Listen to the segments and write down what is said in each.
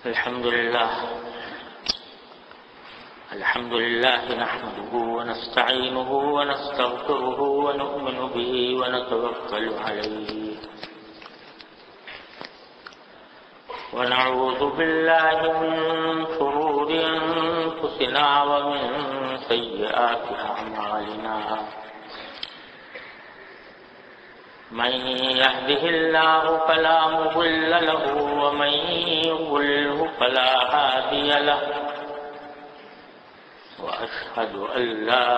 الحمد لله نحمده ونستعينه ونستغفره ونؤمن به ونتوكل عليه ونعوذ بالله من شرور أنفسنا ومن سيئات أعمالنا من يهده الله فلا مضل له ومن يضلله فلا هادي له وأشهد أن لا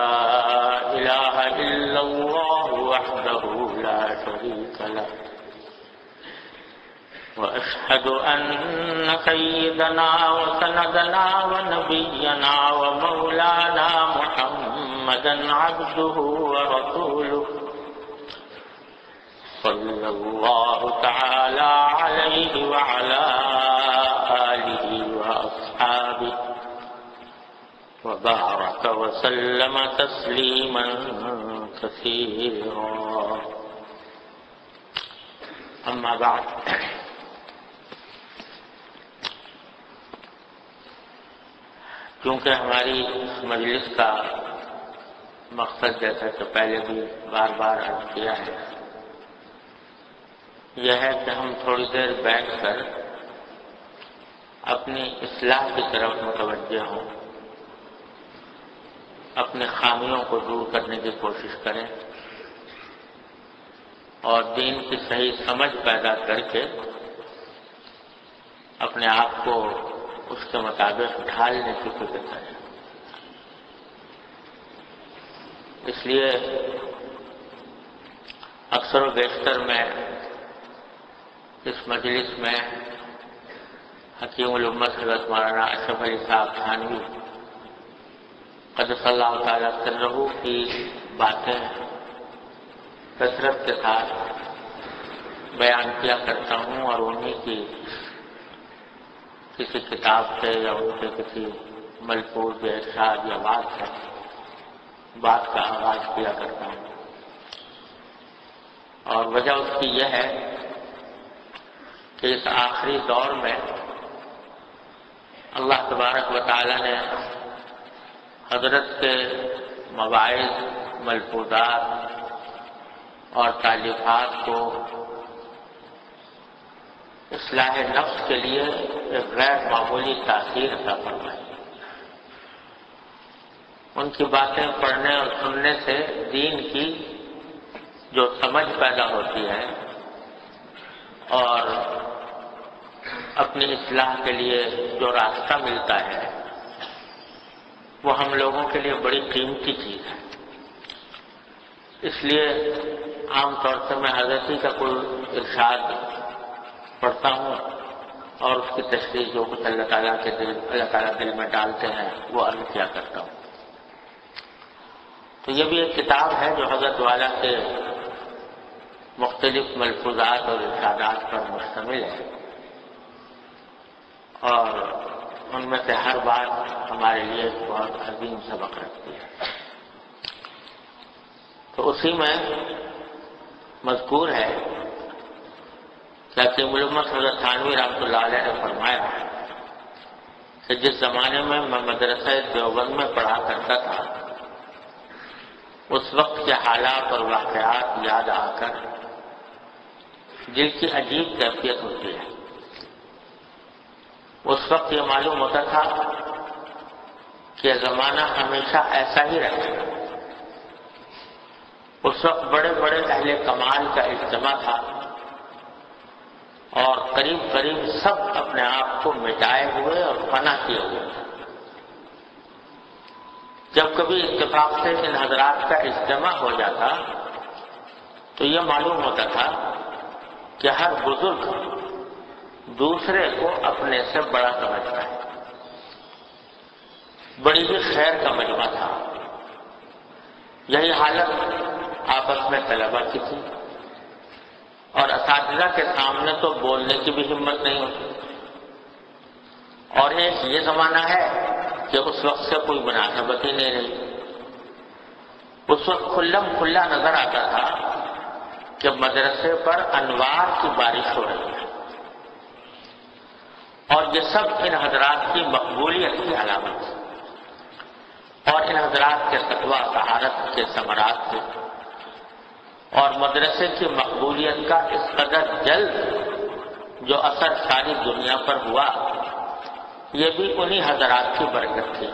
إله إلا الله وحده لا شريك له وأشهد أن سيدنا وسندنا ونبينا ومولانا محمدا عبده ورسوله صلى الله تعالى عليه وعلى آله وأصحابه وبارك وسلم تسليما كثيرا أما بعد کیونکہ ہماری اس مجلس کا مقصد جیسا کہ پہلے بھی بار بار عرض کیا ہے یہ ہے کہ ہم تھوڑی دیر بیٹھ کر اپنی اصلاح کی طرف متوجہ ہوں، اپنے خامیوں کو دور کرنے کی کوشش کریں اور دین کی صحیح سمجھ پیدا کر کے اپنے آپ کو اس کے مطابق ڈھالنے کی فکر کریں۔ اس لیے اکثر و بیشتر میں اس مجلس میں حکیم الامت حضرت مولانا اشرف علی صاحب تھانوی قدس اللہ تعالیٰ سرہ کی باتیں کثرت کے ساتھ بیان کیا کرتا ہوں اور انہیں کی کسی کتاب سے یا ان کے کسی ملفوظ یا ارشاد یا بات کا آغاز کیا کرتا ہوں، اور وجہ اس کی یہ ہے کہ اس آخری دور میں اللہ تبارک و تعالی نے حضرت کے مواعظ، ملفوظات اور تالیفات کو اصلاح نفس کے لیے ایک غیر معمولی تاثیر عطا فرمائی۔ ان کی باتیں پڑھنے اور سننے سے دین کی جو سمجھ پیدا ہوتی ہے اور اپنی اصلاح کے لیے جو راستہ ملتا ہے وہ ہم لوگوں کے لیے بڑی قیمتی چیز ہے۔ اس لیے عام طور سے میں حضرت ہی کا کوئی ارشاد پڑھتا ہوں اور اس کی تشریح جو کچھ اللہ تعالیٰ دل میں ڈالتے ہیں وہ عرض کیا کرتا ہوں۔ تو یہ بھی ایک کتاب ہے جو حضرت والا کے مختلف ملفوظات اور ارشادات پر مشتمل ہے، اور ان میں سے ہر بات ہمارے لیے بہت عظیم سبق رکھتی ہے۔ تو اسی میں مذکور ہے کہ حکیم الامت حضرت تھانوی رحمۃ اللہ علیہ نے فرمایا کہ جس زمانے میں مدرسہ دیوبند میں پڑھا کرتا تھا اس وقت کے حالات اور واقعات یاد آ کر دل کی عجیب کیفیت ہوتی ہے۔ اس وقت یہ معلوم ہوتا تھا کہ زمانہ ہمیشہ ایسا ہی رہے گا۔ اس وقت بڑے بڑے اہل کمال کا اجتماع تھا اور قریب قریب سب اپنے آپ کو مٹائے ہوئے اور فنا کیے ہوئے تھے۔ جب کبھی اتفاق سے ان حضرات کا اجتماع ہو جاتا تو یہ معلوم ہوتا تھا کہ ہر بزرگ دوسرے کو اپنے سے بڑا سمجھتا ہے۔ بڑی ہی خیر کا مجمع تھا۔ یہی حالت آپس میں طلبہ کی تھی، اور اساتذہ کے سامنے تو بولنے کی بھی ہمت نہیں ہوتی، اور ایک یہ زمانہ ہے کہ اس وقت سے کوئی مناسبت ہی نہیں رہی۔ اس وقت کھلم کھلا نظر آتا تھا کہ مدرسے پر انوار کی بارش ہو رہی ہے، اور یہ سب ان حضرات کی مقبولیت کی علامت ہے، اور ان حضرات کے فتویٰ طہارت کے ثمرات سے، اور مدرسے کی مقبولیت کا اس قدر جلد جو اثر ساری دنیا پر ہوا، یہ بھی انہی حضرات کی برکت تھی۔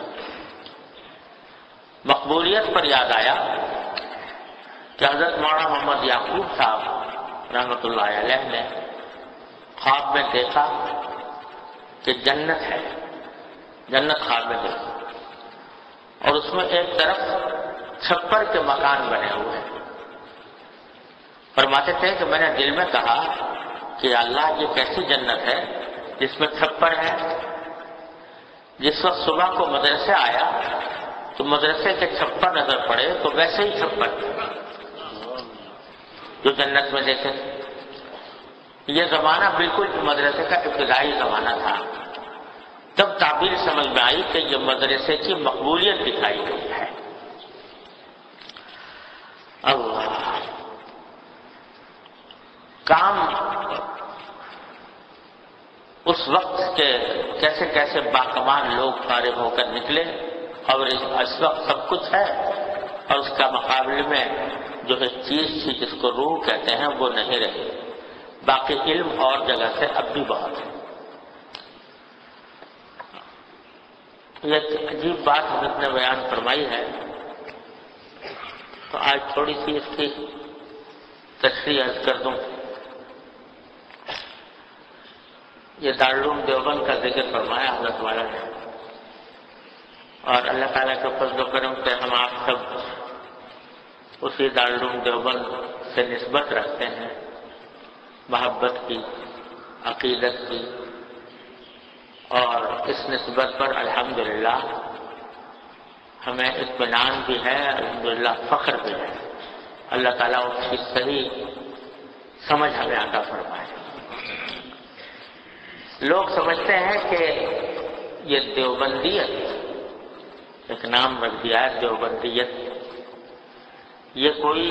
مقبولیت پر یاد آیا کہ حضرت مولانا محمد یعقوب صاحب رحمۃ اللہ علیہ نے خواب میں دیکھا کہ جنت ہے، جنت خواب میں دیکھی، اور اس میں ایک طرف چھپر کے مکان بنے ہوئے ہیں۔ فرماتے تھے کہ میں نے دل میں کہا کہ اللہ یہ کیسی جنت ہے جس میں چھپر ہے۔ جس وقت صبح کو مدرسے آیا تو مدرسے کے چھپر نظر پڑے تو ویسے ہی چھپر جو جنت میں دیکھے۔ یہ زمانہ بالکل مدرسے کا ابتدائی زمانہ تھا، تب تعبیر سمجھ میں آئی کہ یہ مدرسے کی مقبولیت دکھائی گئی ہے۔ اللہ کام اس وقت کے کیسے کیسے باکمان لوگ فارغ ہو کر نکلے، اور اس وقت سب کچھ ہے، اور اس کا مقابلے میں جو ایک چیز تھی جس کو روح کہتے ہیں وہ نہیں رہی۔ باقی علم اور جگہ سے اب بھی بہت ہے۔ یہ عجیب بات حضرت نے بیان فرمائی ہے، تو آج تھوڑی سی اس کی تشریح عرض کر دوں۔ یہ دارالعلوم دیوبند کا ذکر فرمایا حضرت والا نے، اور اللہ تعالیٰ کے فضل و کرم سے ہم آپ سب اسی دارالعلوم دیوبند سے نسبت رکھتے ہیں، محبت کی، عقیدت کی، اور اس نسبت پر الحمدللہ ہمیں اطمینان بھی ہے، الحمدللہ فخر بھی ہے۔ اللہ تعالیٰ اس کی صحیح سمجھ ہمیں عطا فرمائے۔ لوگ سمجھتے ہیں کہ یہ دیوبندیت، ایک نام رکھ دیا ہے دیوبندیت، یہ کوئی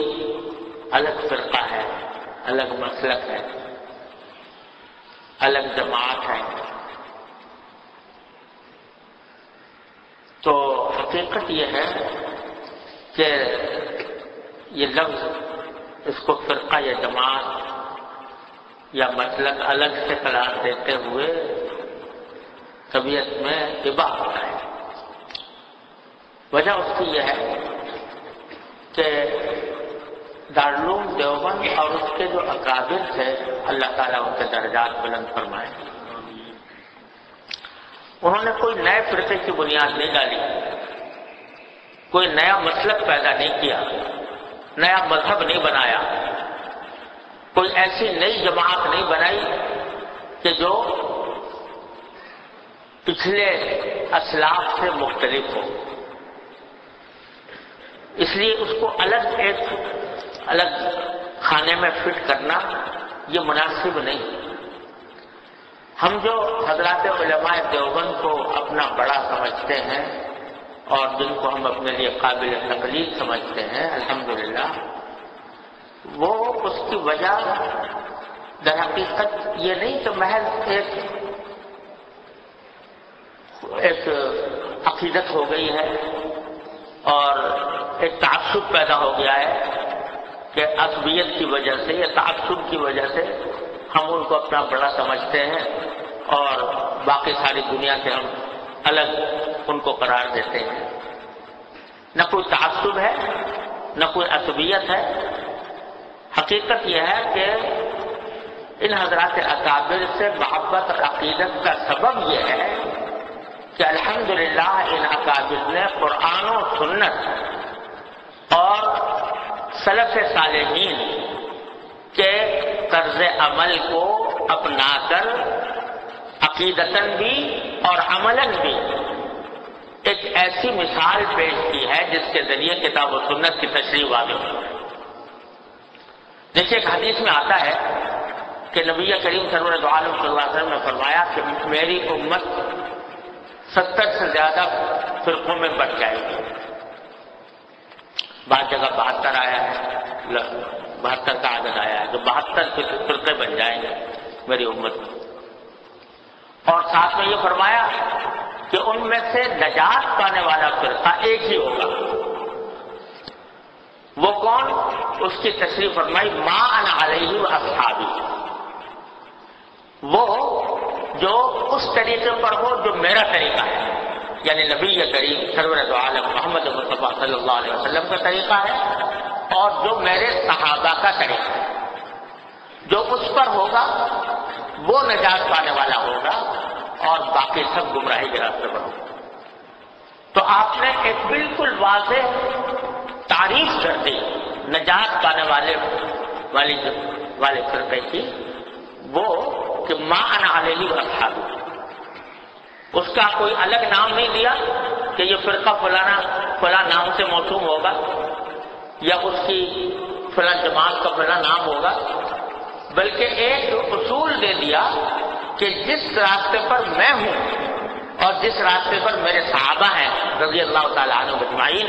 الگ فرقہ ہے، الگ مسلک ہے، الگ جماعت ہے۔ تو حقیقت یہ ہے کہ یہ لفظ اس کو فرقہ یا جماعت یا مسلک الگ سے قرار دیتے ہوئے طبیعت میں اباح ہوتا ہے۔ وجہ اس کی یہ ہے کہ دارالعلوم دیوبند اور اس کے جو اکابر تھے، اللہ تعالیٰ ان کے درجات بلند فرمائے، انہوں نے کوئی نئے فرقے کی بنیاد نہیں ڈالی، کوئی نیا مسلک پیدا نہیں کیا، نیا مذہب نہیں بنایا، کوئی ایسی نئی جماعت نہیں بنائی کہ جو پچھلے اسلاف سے مختلف ہو۔ اس لیے اس کو ایک الگ کھانے میں فٹ کرنا یہ مناسب نہیں۔ ہم جو حضرات علماء دیوبند کو اپنا بڑا سمجھتے ہیں اور جن کو ہم اپنے لیے قابل تقلید سمجھتے ہیں، الحمدللہ وہ اس کی وجہ در حقیقت یہ نہیں کہ محض ایک عقیدت ہو گئی ہے اور ایک تعصب پیدا ہو گیا ہے کہ عصبیت کی وجہ سے یا تعصب کی وجہ سے ہم ان کو اپنا بڑا سمجھتے ہیں اور باقی ساری دنیا سے ہم الگ ان کو قرار دیتے ہیں۔ نہ کوئی تعصب ہے، نہ کوئی عصبیت ہے۔ حقیقت یہ ہے کہ ان حضرات اکابر سے محبت اور عقیدت کا سبب یہ ہے کہ الحمدللہ ان اکابر نے قرآن و سنت اور سلف صالحین کے طرز عمل کو اپنا کر عقیدتاً بھی اور عملاً بھی ایک ایسی مثال پیش کی ہے جس کے ذریعے کتاب و سنت کی تشریح واضح ہوئی ہے۔ دیکھیے ایک حدیث میں آتا ہے کہ نبی کریم سرور دو عالم صلی اللہ علیہ وسلم نے فرمایا کہ میری امت 70 سے زیادہ فرقوں میں بٹ جائے گی۔ بعض جگہ 72 آیا ہے، 72 کا عدد آیا ہے، جو 72 فرقے بن جائیں گے میری امت میں۔ اور ساتھ میں یہ فرمایا کہ ان میں سے نجات پانے والا فرقہ ایک ہی ہوگا. وہ کون؟ اس کی تشریح فرمائی ما انا علیہ واصحابی، وہ جو اس طریقے پر ہو جو میرا طریقہ ہے، یعنی نبی کریم سرور دو عالم محمد مصطفیٰ صلی اللہ علیہ وسلم کا طریقہ ہے، اور جو میرے صحابہ کا طریقہ ہے. جو اس پر ہوگا وہ نجات پانے والا ہوگا اور باقی سب گمراہی کے راستے پر ہوگا. تو آپ نے ایک بالکل واضح تعریف کر دی نجات پانے والے فرقے کی، وہ کہ ما انا علیہ واصحابی. اس کا کوئی الگ نام نہیں دیا کہ یہ فرقہ فلاں نام سے موسوم ہوگا یا اس کی فلاں جماعت کا فلاں نام ہوگا، بلکہ ایک اصول دے دیا کہ جس راستے پر میں ہوں اور جس راستے پر میرے صحابہ ہیں رضی اللہ تعالیٰ عنہ اجمعین،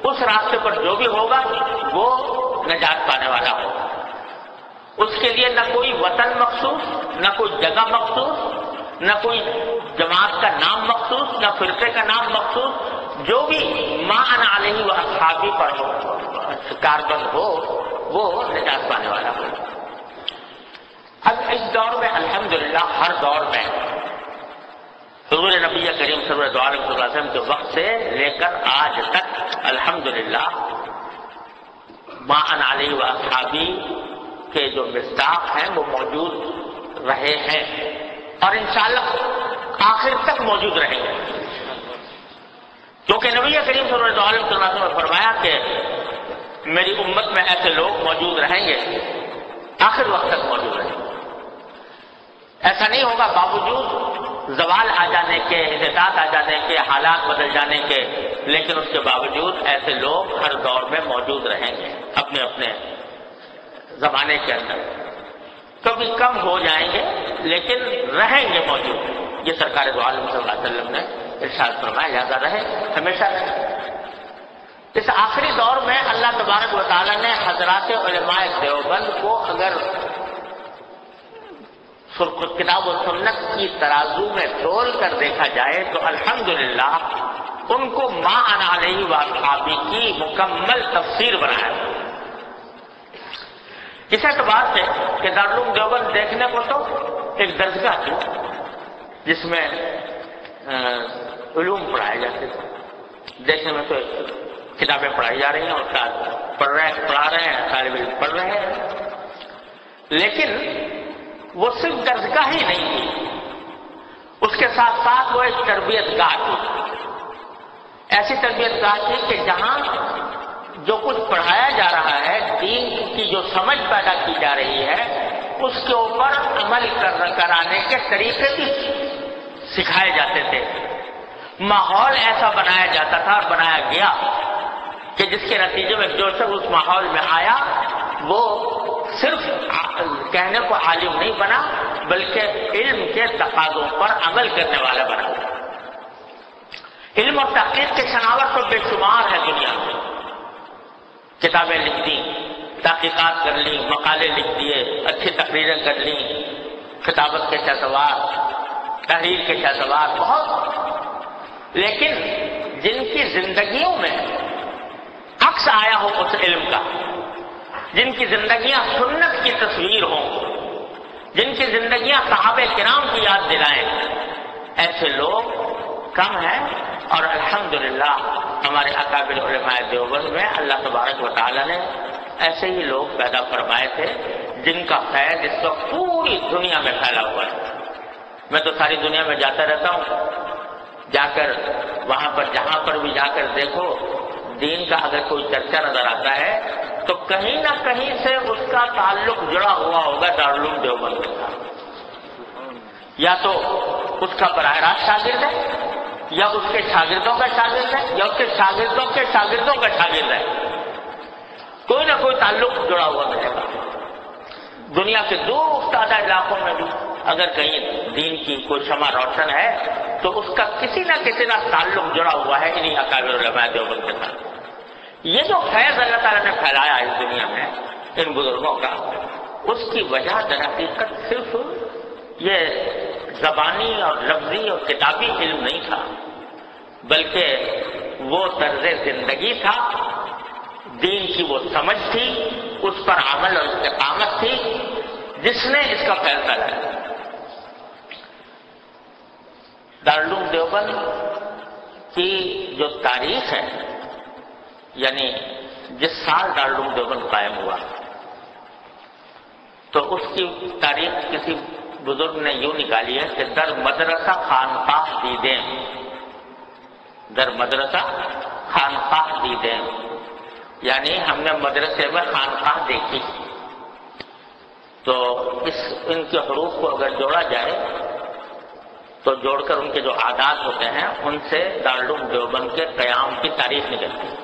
اس راستے پر جو بھی ہوگا وہ نجات پانے والا ہوگا. اس کے لیے نہ کوئی وطن مخصوص، نہ کوئی جگہ مخصوص، نہ کوئی جماعت کا نام مخصوص، نہ فرقے کا نام مخصوص، جو بھی ما انا علیہ واصحابی پر ہو کاربند ہو وہ نجات پانے والا ہو. اب اس دور میں الحمدللہ ہر دور میں حضور نبی کریم صلی اللہ علیہ وسلم کے وقت سے لے کر آج تک الحمدللہ ما انا علیہ واصحابی کے جو مصداق ہیں وہ موجود رہے ہیں اور انشاءاللہ آخر تک موجود رہیں گے. کیونکہ نبی کریم صلی اللہ علیہ وسلم نے فرمایا کہ میری امت میں ایسے لوگ موجود رہیں گے، آخر وقت تک موجود رہیں گے. ایسا نہیں ہوگا باوجود زوال آ جانے کے، انحطاط آ جانے کے، حالات بدل جانے کے، لیکن اس کے باوجود ایسے لوگ ہر دور میں موجود رہیں گے اپنے اپنے زمانے کے اندر. کبھی کم ہو جائیں گے لیکن رہیں گے موجود. یہ سرکار دو عالم صلی اللہ علیہ وسلم نے ارشاد فرمایا، لہذا رہے، ہمیشہ رہے. اس آخری دور میں اللہ تبارک و تعالیٰ نے حضرات علماء دیوبند کو اگر کتاب و سنت کی ترازو میں تول کر دیکھا جائے تو الحمدللہ ان کو ما انا علیہ واصحابی کی مکمل تفسیر بنایا. اس اعتبار سے کہ دارالعلوم دیوبند دیکھنے کو تو ایک درسگاہ تھی جس میں علوم پڑھائے جاتے تھے. دیکھنے میں تو کتابیں پڑھائی جا رہی ہیں، استاد پڑھا رہے ہیں، طالب علم پڑھ رہے ہیں، لیکن وہ صرف درسگاہ ہی نہیں تھی، اس کے ساتھ ساتھ وہ ایک تربیت گاہ تھی. ایسی تربیت گاہ تھی کہ جہاں جو کچھ پڑھایا جا رہا ہے، دین کی جو سمجھ پیدا کی جا رہی ہے، اس کے اوپر عمل کرانے کے طریقے بھی سکھائے جاتے تھے. ماحول ایسا بنایا جاتا تھا اور بنایا گیا کہ جس کے نتیجے میں جو شخص اس ماحول میں آیا وہ صرف کہنے کو عالم نہیں بنا بلکہ علم کے تقاضوں پر عمل کرنے والا بنا. علم اور تحقیق کے شناور تو بے شمار ہے دنیا میں. کتابیں لکھ دی، تحقیقات کر لی، مقالے لکھ دیے، اچھی تقریریں کر لی، خطابت کے شہسوار، تحریر کے شہسوار بہت، لیکن جن کی زندگیوں میں عکس آیا ہو اس علم کا، جن کی زندگیاں سنت کی تصویر ہوں، جن کی زندگیاں صحابہ کرام کی یاد دلائیں، ایسے لوگ کم ہیں. اور الحمدللہ ہمارے اکابر علماء دیوبند میں اللہ تبارک و تعالیٰ نے ایسے ہی لوگ پیدا فرمائے تھے جن کا فیض اس وقت پوری دنیا میں پھیلا ہوا ہے. میں تو ساری دنیا میں جاتا رہتا ہوں، جا کر وہاں پر جہاں پر بھی جا کر دیکھو دین کا اگر کوئی چرچا نظر آتا ہے تو کہیں نہ کہیں سے اس کا تعلق جڑا ہوا ہوگا دارالعلوم دیوبند کے ساتھ. یا تو اس کا براہ راست شاگرد ہے، یا اس کے شاگردوں کا شاگرد ہے، یا اس کے شاگردوں کے شاگردوں کا شاگرد ہے. کوئی نہ کوئی تعلق جڑا ہوا رہے گا. دنیا کے دور افتادہ علاقوں میں بھی اگر کہیں دین کی کوئی شمع روشن ہے تو اس کا کسی نہ کسی نہ تعلق جڑا ہوا ہے انہی اکابر علماء دیوبند کے ساتھ. یہ جو فیض اللہ تعالیٰ نے پھیلایا اس دنیا میں ان بزرگوں کا، اس کی وجہ در حقیقت صرف یہ زبانی اور لفظی اور کتابی علم نہیں تھا، بلکہ وہ طرز زندگی تھا، دین کی وہ سمجھ تھی، اس پر عمل اور استقامت تھی جس نے اس کا فیصلہ لایا۔ دارالعلوم دیوبند کی جو تاریخ ہے، یعنی جس سال دارالعلوم دیوبند قائم ہوا، تو اس کی تاریخ کسی بزرگ نے یوں نکالی ہے کہ در مدرسہ خانقاہ دیدیں، در مدرسہ خانقاہ دیدیں، یعنی ہم نے مدرسے میں خانقاہ دیکھی۔ تو ان کے حروف کو اگر جوڑا جائے تو جوڑ کر ان کے جو عادات ہوتے ہیں ان سے دارالعلوم دیوبند کے قیام کی تاریخ نکلتی ہے۔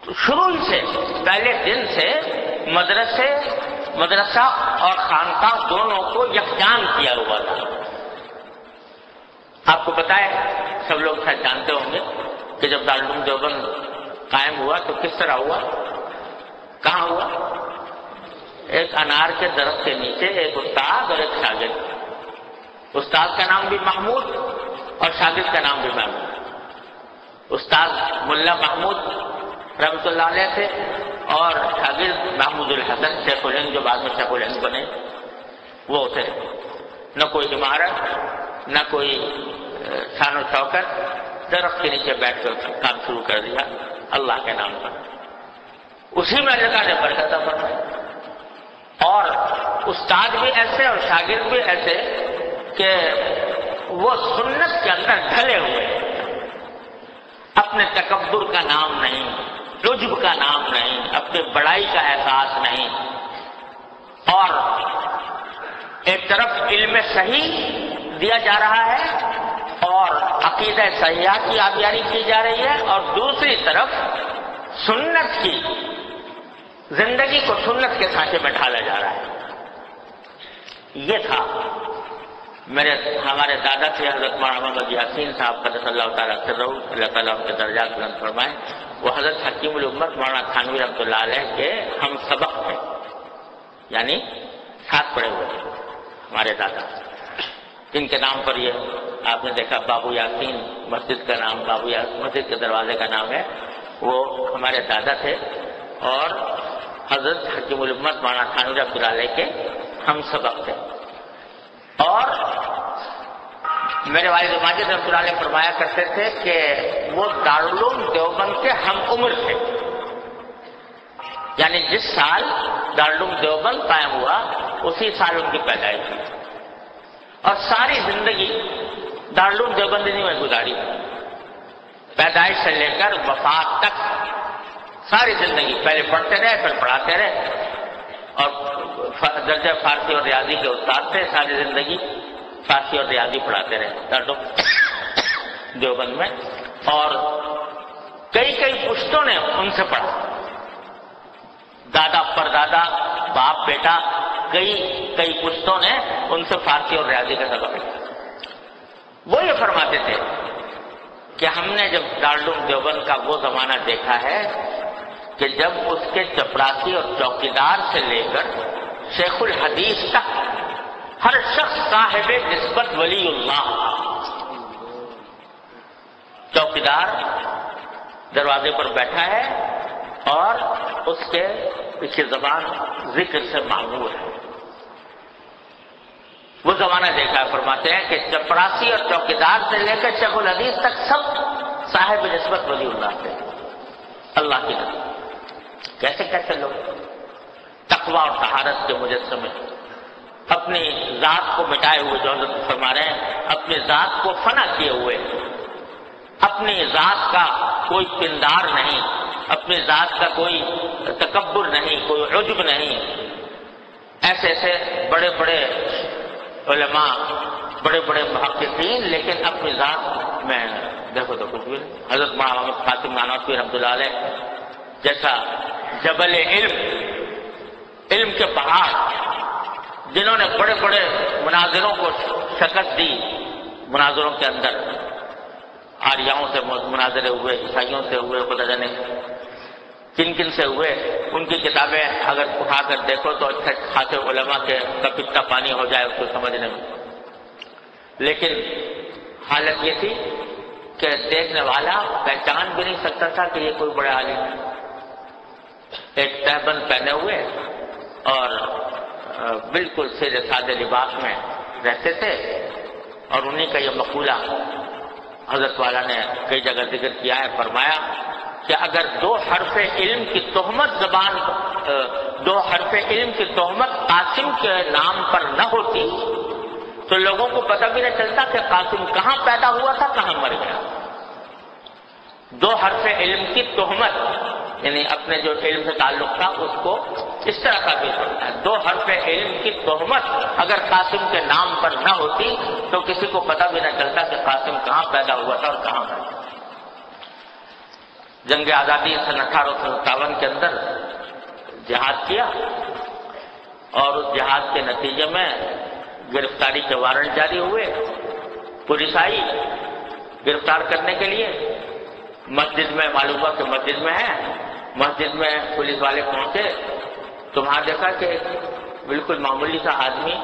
تو شروع سے پہلے دن سے مدرسہ اور خانقاہ دونوں کو یکجان کیا ہوا تھا۔ آپ کو پتہ ہے، سب لوگ شاید جانتے ہوں گے کہ جب دارالعلوم دیوبند قائم ہوا تو کس طرح ہوا، کہاں ہوا؟ ایک انار کے درخت کے نیچے ایک استاد اور ایک شاگرد، استاد کا نام بھی محمود اور شاگرد کا نام بھی محمود۔ استاد ملا محمود رحمۃ اللہ علیہ تھے اور شاگرد محمود الحسن شیخ الہند، جو بعد میں شیخ الہند بنے، وہ تھے۔ نہ کوئی عمارت، نہ کوئی شان و شوکت، درخت کے نیچے بیٹھ کر کام شروع کر دیا اللہ کے نام پر۔ اسی میں اللہ نے برکت فرمائی، اور استاد بھی ایسے اور شاگرد بھی ایسے کہ وہ سنت کے اندر ڈھلے ہوئے، اپنے تکبر کا نام نہیں، عجب کا نام نہیں، اپنی بڑائی کا احساس نہیں، اور ایک طرف علم صحیح دیا جا رہا ہے اور عقیدہ صحیحہ کی آبیاری کی جا رہی ہے، اور دوسری طرف سنت کی زندگی کو سنت کے سانچے میں ڈھالا جا رہا ہے۔ یہ تھا ہمارے دادا تھے حضرت مولانا محمد یاسین صاحب قدس اللہ تعالیٰ سرہ، اللہ تعالیٰ ان کے درجات بلند فرمائے۔ وہ حضرت حکیم الامت مولانا تھانوی رحمۃ اللہ علیہ کے ہم سبق تھے، یعنی ساتھ پڑھے ہوئے تھے ہمارے دادا، جن کے نام پر یہ آپ نے دیکھا بابو یاسین مسجد کا نام، بابو یاسین مسجد کے دروازے کا نام ہے، وہ ہمارے دادا تھے اور حضرت حکیم الامت مولانا تھانوی رحمۃ اللہ علیہ کے ہم سبق تھے۔ اور میرے والد ماجد رحمۃ اللہ علیہ فرمایا کرتے تھے کہ وہ دارالعلوم دیوبند کے ہم عمر تھے، یعنی جس سال دارالعلوم دیوبند قائم ہوا اسی سال ان کی پیدائش تھی، اور ساری زندگی دارالعلوم دیوبندی میں گزاری، پیدائش سے لے کر وفات تک ساری زندگی پہلے پڑھتے رہے، پھر پڑھاتے رہے، اور درجہ فارسی اور ریاضی کے استاد تھے، ساری زندگی فارسی اور ریاضی پڑھاتے رہے دارالعلوم دیوبند میں، اور کئی پشتوں نے ان سے پڑھا، دادا پردادا باپ بیٹا کئی پشتوں نے ان سے فارسی اور ریاضی کا سبق لیا۔ وہ یہ فرماتے تھے کہ ہم نے جب دارالعلوم دیوبند کا وہ زمانہ دیکھا ہے کہ جب اس کے چپراسی اور چوکیدار سے لے کر شیخ الحدیث تک ہر شخص صاحب نسبت ولی اللہ، چوکیدار دروازے پر بیٹھا ہے اور اس کے پیچھے زبان ذکر سے معمور ہے، وہ زمانہ دیکھا ہے۔ فرماتے ہیں کہ چپراسی اور چوکیدار سے لے کر شیخ الحدیث تک سب صاحب نسبت ولی اللہ تھے، اللہ کی نسبت۔ کیسے لوگ تقوی اور طہارت کے مجسمے، اپنی ذات کو مٹائے ہوئے، جو حضرت فرما رہے ہیں اپنی ذات کو فنا کیے ہوئے، اپنی ذات کا کوئی پندار نہیں، اپنی ذات کا کوئی تکبر نہیں، کوئی عجب نہیں، ایسے بڑے علماء، بڑے محققین، لیکن اپنی ذات میں دیکھو تو کچھ بھی نہیں۔ حضرت مولانا محمد قاسم نانوتوی رحمۃ اللہ علیہ جیسا جبل علم کے پہاڑ، جنہوں نے بڑے مناظروں کو شکست دی، مناظروں کے اندر آریاؤں سے مناظرے ہوئے، عیسائیوں سے ہوئے، خدا جانے کن سے ہوئے، ان کی کتابیں اگر اٹھا کر دیکھو تو اچھے خاصے علماء کے کب اتنا پانی ہو جائے اس کو سمجھنے میں۔ لیکن حالت یہ تھی کہ دیکھنے والا پہچان بھی نہیں سکتا تھا کہ یہ کوئی بڑا عالم ہے. ایک تہبند پہنے ہوئے اور بالکل سیدھے سادے لباس میں رہتے تھے، اور انہی کا یہ مقولہ حضرت والا نے کئی جگہ ذکر کیا ہے. فرمایا کہ اگر دو حرف علم کی تہمت قاسم کے نام پر نہ ہوتی تو لوگوں کو پتہ بھی نہ چلتا کہ قاسم کہاں پیدا ہوا تھا، کہاں مر گیا. دو حرف علم کی تہمت یعنی اپنے جو علم سے تعلق تھا اس کو اس طرح ثابت ہوتا ہے. دو حرف علم کی تہمت اگر قاسم کے نام پر نہ ہوتی تو کسی کو پتہ بھی نہ چلتا کہ قاسم کہاں پیدا ہوا تھا اور کہاں مر گیا. جنگ آزادی سن 1857 کے اندر جہاد کیا، اور اس جہاد کے نتیجے میں گرفتاری کے وارنٹ جاری ہوئے. پولیس آئی گرفتار کرنے کے لیے، مسجد میں معلوم ہوا کہ مسجد میں ہے. مسجد میں پولیس والے پہنچے تو وہاں دیکھا کہ بالکل معمولی سا آدمی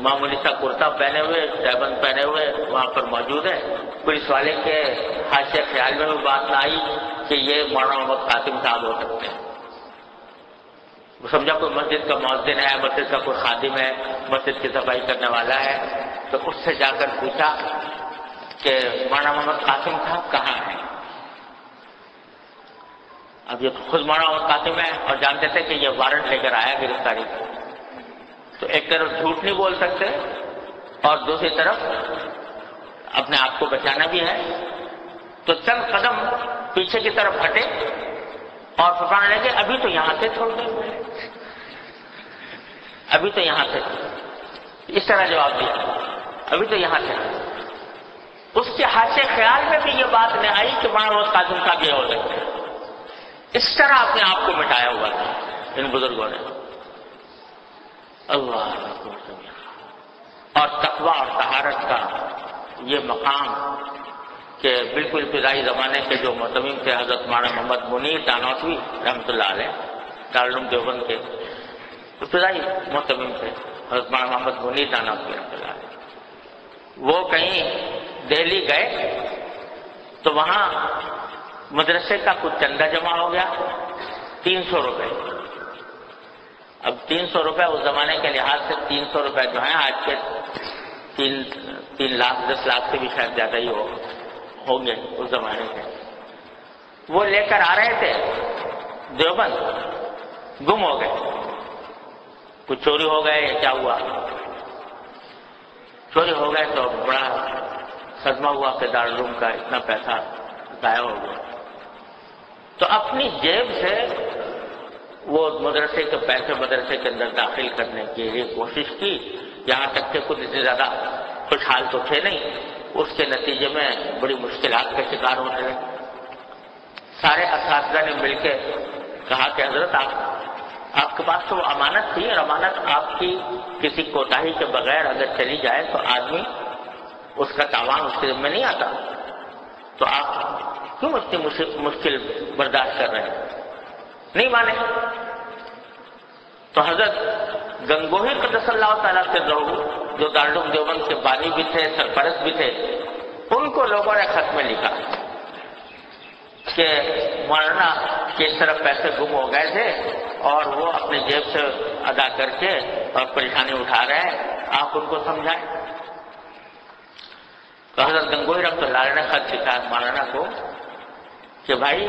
معمولی سا کرتا پہنے ہوئے، تہبند پہنے ہوئے وہاں پر موجود ہے. پولیس والے کے حاشیے خیال میں بھی بات نہ آئی کہ یہ مولانا محمد قاسم صاحب ہو سکتے ہیں. وہ سمجھا کوئی مسجد کا مؤذن ہے، مسجد کا کوئی خادم ہے، مسجد کی صفائی کرنے والا ہے. تو اس سے جا کر پوچھا کہ مولانا محمد قاسم صاحب کہاں ہیں. اب یہ خود مولانا محمد قاسم ہے اور جانتے تھے کہ یہ وارنٹ لے کر آیا گرفتاری کا. تو ایک طرف جھوٹ نہیں بول سکتے اور دوسری طرف اپنے آپ کو بچانا بھی ہے. تو چند قدم پیچھے کی طرف ہٹے اور فرمانے لگے ابھی تو یہاں سے چھوڑ دیں، ابھی تو یہاں سے. اس طرح جواب دیا ابھی تو یہاں سے. اس کے حاشیے خیال میں بھی یہ بات نہیں آئی کہ مولانا محمد قاسم صاحب یہ ہو سکتے ہیں. اس طرح اپنے آپ کو مٹایا ہوا تھا ان بزرگوں نے. اللہ اور تقویٰ اور طہارت کا یہ مقام کہ بالکل ابتدائی زمانے کے جو معتمم تھے حضرت مولانا محمد منیر تانوتوی رحمۃ اللہ علیہ، دارالعلوم دیوبند کے ابتدائی معتمم تھے حضرت مولانا محمد منیر تانوتوی رحمۃ اللہ علیہ. وہ کہیں دہلی گئے تو وہاں مدرسے کا کچھ چندہ جمع ہو گیا 300 روپے. اب 300 روپے اس زمانے کے لحاظ سے 300 روپے جو ہیں آج کے 3 لاکھ 10 لاکھ سے بھی شاید زیادہ ہی ہوں گے اس زمانے کے. وہ لے کر آ رہے تھے دیوبند، گم ہو گئے. کچھ چوری ہو گئے یا کیا ہوا؟ چوری ہو گئے تو بڑا صدمہ ہوا کہ دارالعلوم کا اتنا پیسہ ضائع ہو گیا. تو اپنی جیب سے وہ مدرسے کے پیسے مدرسے کے اندر داخل کرنے کی لیے کوشش کی، یہاں تک کہ خود اتنے زیادہ خوشحال تو تھے نہیں. اس کے نتیجے میں بڑی مشکلات کا شکار ہونے لگے. سارے اساتذہ نے مل کے کہا کہ حضرت آپ کے پاس تو وہ امانت تھی، اور امانت آپ کی کسی کوتاہی کے بغیر اگر چلی جائے تو آدمی اس کا تاوان اس کے ذمہ نہیں آتا. تو آپ کیوں اتنی مشکل برداشت کر رہے ہیں؟ نہیں مانے. تو حضرت گنگوہی قدس اللہ تعالیٰ سے رہو جو دارالعلوم دیوبند کے بانی بھی تھے، سرپرست بھی تھے، ان کو لوگوں نے خط میں لکھا کہ مولانا کی طرف پیسے گم ہو گئے تھے اور وہ اپنی جیب سے ادا کر کے اور پریشانی اٹھا رہے ہیں، آپ ان کو سمجھائیں. تو حضرت گنگوہی رحمۃ اللہ علیہ نے خط لکھا مولانا کو کہ بھائی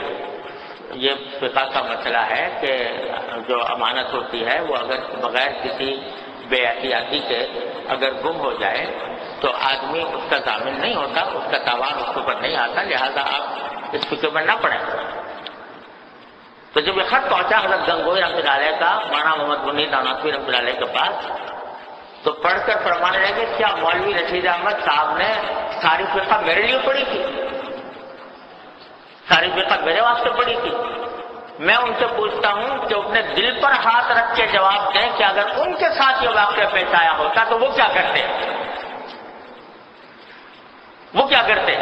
یہ فقہ کا مسئلہ ہے کہ جو امانت ہوتی ہے وہ اگر بغیر کسی بے احتیاطی کے اگر گم ہو جائے تو آدمی اس کا ضامن نہیں ہوتا، اس کا تاوان اس کے اوپر نہیں آتا، لہذا آپ اس فکر میں نہ پڑیں. تو جب یہ خط پہنچا حضرت گنگوہی رحمۃ اللہ علیہ کا مولانا محمد منیر تانوتوی رحمۃ اللہ علیہ کے پاس، تو پڑھ کر فرمانے لگے کیا مولوی رشید احمد صاحب نے ساری فقہ میرے لیے پڑھی تھی؟ ساری فقہ میرے واسطے پڑھی تھی؟ میں ان سے پوچھتا ہوں کہ اپنے دل پر ہاتھ رکھ کے جواب دیں کہ اگر ان کے ساتھ یہ واقعہ پیش آیا ہوتا تو وہ کیا کرتے؟ وہ کیا کرتے؟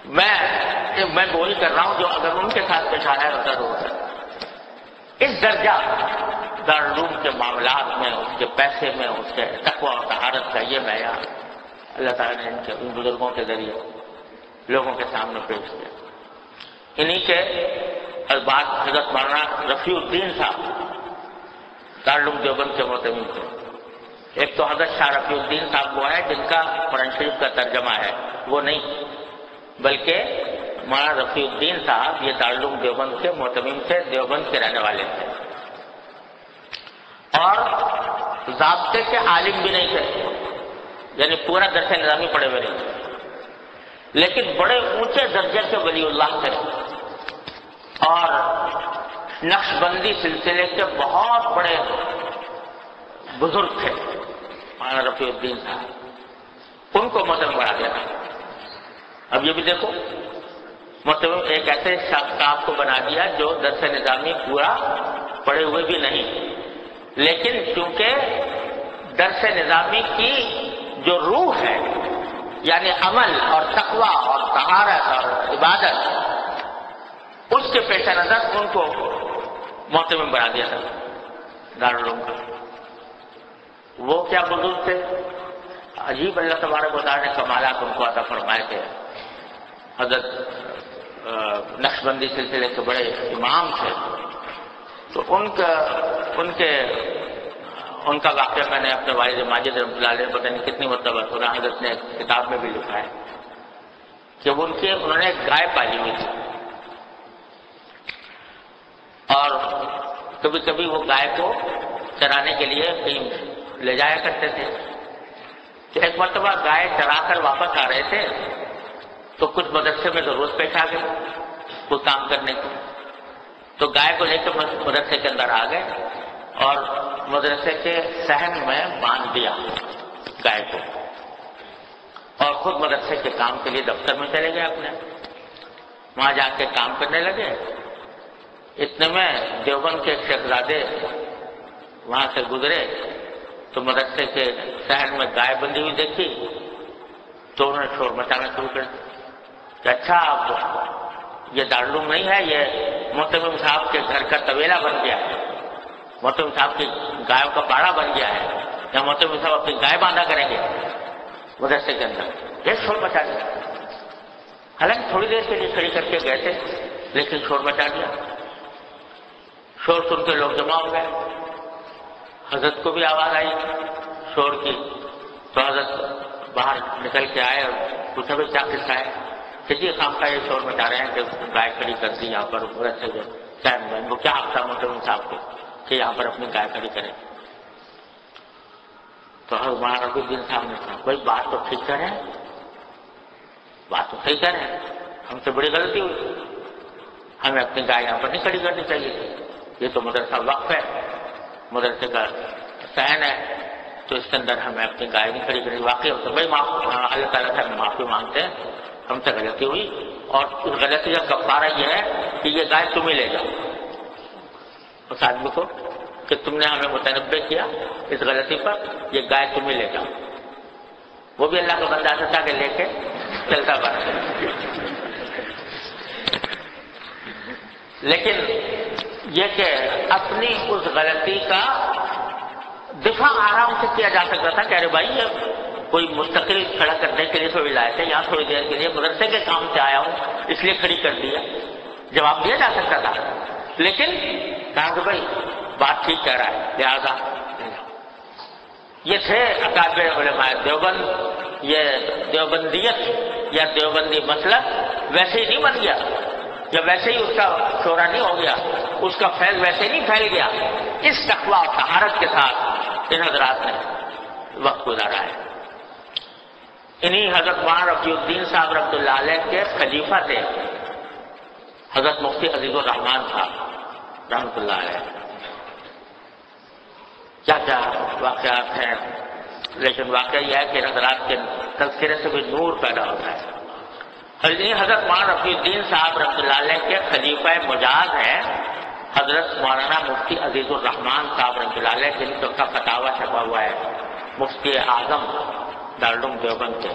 میں وہی کر رہا ہوں جو اگر ان کے ساتھ پیش آیا ہوتا تو اس درجہ دارالعلوم کے معاملات میں، اس کے پیسے میں، اس کے تقویٰ و طہارت کا یہ معیار اللہ تعالیٰ نے ان بزرگوں کے ذریعے لوگوں کے سامنے پیش کیا۔ انہی کے بعد حضرت مولانا رفیع الدین صاحب دارالعلوم دیوبند کے معتمد تھے۔ ایک تو حضرت شاہ رفیع الدین صاحب وہ ہے جن کا قرآن شریف کا ترجمہ ہے، وہ نہیں، بلکہ مولانا رفیع الدین صاحب یہ دارالعلوم دیوبند کے معتمد تھے، دیوبند کے رہنے والے تھے، اور ضابطے کے عالم بھی نہیں تھے، یعنی پورا درس نظامی پڑھے ہوئے نہیں تھے، لیکن بڑے اونچے درجے کے ولی اللہ تھے اور نقشبندی سلسلے کے بہت بڑے بزرگ تھے مولانا رفیع الدین صاحب، ان کو معتمد بنا دیا تھا۔ اب یہ بھی دیکھو، معتمد ایک ایسے شخص صاحب کو بنا دیا جو درس نظامی پورا پڑھے ہوئے بھی نہیں، لیکن چونکہ درس نظامی کی جو روح ہے، یعنی عمل اور تقویٰ اور طہارت اور عبادت، اس کے پیش نظر ان کو معتمد بنا دیا تھا دارالعلوم کا۔ وہ کیا بزرگ تھے، عجیب اللہ تبارک و تعالیٰ نے کمالات ان کو عطا فرمائے تھے۔ حضرت نقشبندی سلسلے کے بڑے امام تھے، تو ان کا واقعہ میں نے اپنے والد ماجد رحمۃ اللہ علیہ پتہ نہیں کتنی مرتبہ سنا، حضرت نے کتاب میں بھی لکھا ہے کہ انہوں نے ایک گائے پالی ہوئی تھی، اور کبھی کبھی وہ گائے کو چرانے کے لیے کہیں لے جایا کرتے تھے۔ تو ایک مرتبہ گائے چرا کر واپس آ رہے تھے تو کچھ مدرسے میں ضرورت پیش آ گئی کوئی کام کرنے کی، تو گائے کو لے کے مدرسے کے اندر آ گئے اور مدرسے کے صحن میں باندھ دیا گائے کو، اور خود مدرسے کے کام کے لیے دفتر میں چلے گئے اپنے، وہاں جا کے کام کرنے لگے۔ اتنے میں دیوبند کے شہزادے وہاں سے گزرے تو مدرسے کے صحن میں گائے بندھی ہوئی دیکھی تو انہوں نے شور مچانا شروع کر دیا کہ اچھا اب یہ دارالعلوم نہیں ہے، یہ معتمد صاحب کے گھر کا طویلہ بن گیا ہے، معتمد صاحب کی گایوں کا باڑہ بن گیا ہے، یا معتمد صاحب اپنی گائے باندھا کریں گے مدرسے کے اندر۔ یہ شور مچا دیا، حالانکہ تھوڑی دیر کے لیے کھڑی کر کے گئے تھے لیکن شور مچا دیا۔ شور سن کے لوگ جمع ہو گئے، حضرت کو بھی آواز آئی شور کی، تو حضرت باہر نکل کے آئے اور پوچھا بھی کیا قصہ ہے، کہ جی خام کا یہ شور مچا رہے ہیں کہ گائے کھڑی کر دی یہاں پر مدرسے کے ٹائم میں، وہ کیا حق تھا معتمد صاحب کو کہ یہاں پر اپنی گائے کھڑی کریں؟ تو حضرت مولانا رفیع الدین صاحب نے کہا بھائی بات تو ٹھیک کر رہے ہیں، بات تو صحیح کر رہے ہیں، ہم سے بڑی غلطی ہوئی، ہمیں اپنی گائے یہاں پر نہیں کھڑی کرنی چاہیے تھی، یہ تو مدرسہ وقف ہے، مدرسے کا صحن ہے، تو اس کے اندر ہمیں اپنی گائے نہیں کھڑی کرنی۔ واقعی ہوتا بھائی اللہ تعالیٰ سے ہم معافی مانگتے ہیں، ہم سے غلطی ہوئی، اور اس غلطی کا کفارہ یہ ہے کہ یہ گائے تم ہی لے جاؤ اس آدمی کو، کہ تم نے ہمیں متنبع کیا اس غلطی پر، یہ گائے تم ہی لے جاؤ۔ وہ بھی اللہ کا بندہ تھا کہ لے کے چلتا بنا، لیکن یہ کہ اپنی اس غلطی کا دفاع آرام سے کیا جا سکتا تھا کہ ارے بھائی یہ کوئی مستقل کھڑا کرنے کے لیے تھوڑی لائے تھے، یہاں تھوڑی دیر کے لیے مدرسے کے کام سے آیا ہوں اس لیے کھڑی کر دیا، جواب دیا جا سکتا تھا، لیکن کہا کہ بھائی بات ٹھیک کہہ رہا ہے لہذا یہ تھے اکابر علماء دیوبند۔ یہ دیوبندیت یا دیوبندی مسلک ویسے ہی نہیں بن گیا، یا ویسے ہی اس کا شعرا نہیں ہو گیا، اس کا فیض ویسے نہیں پھیل گیا، اس تقویٰ اور طہارت کے ساتھ ان حضرات نے وقت گزارا ہے۔ انہی حضرت مولانا رفیع الدین صاحب رحمۃ اللہ علیہ کے خلیفہ تھے حضرت مفتی عزیز الرحمان صاحب رحمۃ اللہ علیہ۔ کیا کیا واقعات ہیں، لیکن واقعہ یہ ہے کہ حضرات کے تذکرے سے بھی نور پیدا ہوتا ہے۔ حضرت مولانا رفیع الدین صاحب رحمۃ اللہ علیہ کے خلیفہ مجاز ہیں حضرت مولانا مفتی عزیز الرحمان صاحب رحمۃ اللہ علیہ، جن کا فتاویٰ چھپا ہوا ہے مفتی اعظم دارالعلوم دیوبند کے۔